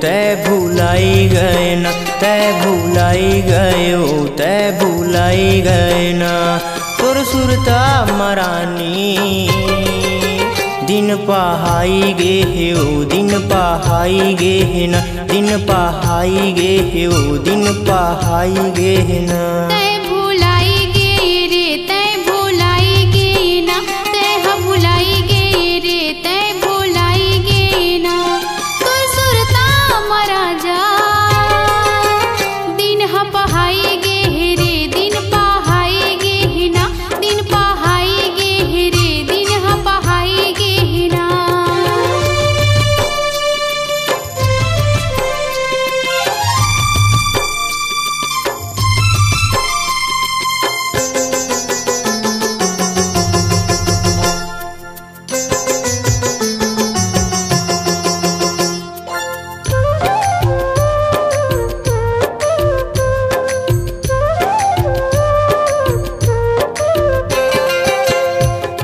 तै भुलाई गए ना, तै भुलाई गयो तै भुलाई गए ना। तोर सुरता मरानी दिन पहाई गे हो, दिन पहाई गे ना, दिन पहाई गे हो, दिन पहाई गे ना। तै भुलाई गे रे तै भुलाई गे ना, तै ह भुलाई गे रे तै भुलाई गे ना। तोर सुरता मरा जा दिन ह पहाई गे रे, दिन पहाई गे ना, दिन पहाई गे रे, दिन ह पहाई गे ना।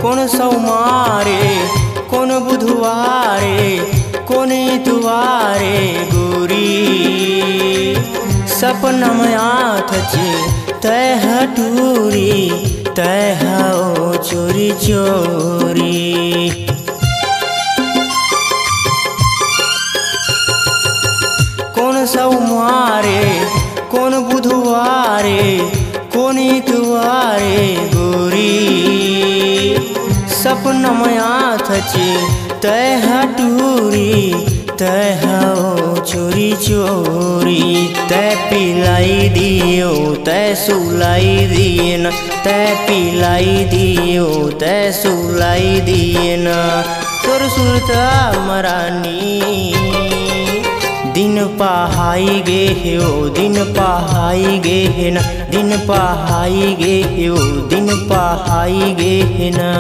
कौन सोमारे कौन बुधवारे कौन इतवारे गोरी, सपना में आथ चे तै हटूरी तै हो चोरी चोरी। कौन सोमारे कौन बुधवारे कौन इतवारे गोरी, सपना में आथ चे तै हटूरी तै हो चोरी चोरी। तै पिलाई दियो तै सुलाई दिए ना, तै पिलाई दियो तै सुलाई दिए ना। तोर सुरता मरानी दिन पहाई गे हो, दिन पहाई गे ना, दिन पहाई गे हो, दिन पहाई गे ना।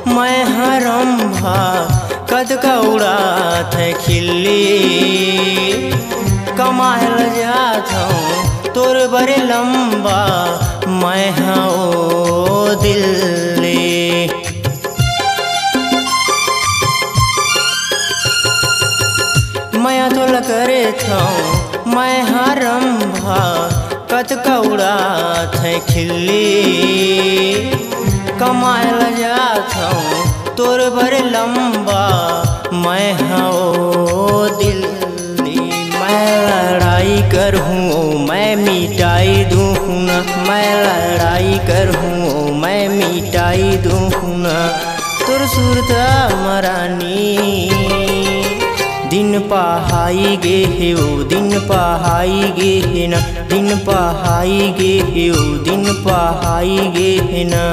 मैं हरम्भा कद का उड़ात है खिल्ली, कमाल जात हूँ तोर बड़े लंबा मैं हाँ दिल्ली। मैं तो करे था मैं हरम्भा कद का उड़ात है खिल्ली, कमाल जात हूँ तोर बड़े लंबा मैं हाँ दिल्ली। मैं लड़ाई करूँ मैं मिटाई दूँ ना, मैं लड़ाई करूँ मैं मिटाई दूँ ना। तोर सुरता मरानी दिन पहाई गे हे ओ दिन पहाई गे हे ना दिन पहाई गे हे ओ दिन पहाई गे हे ना।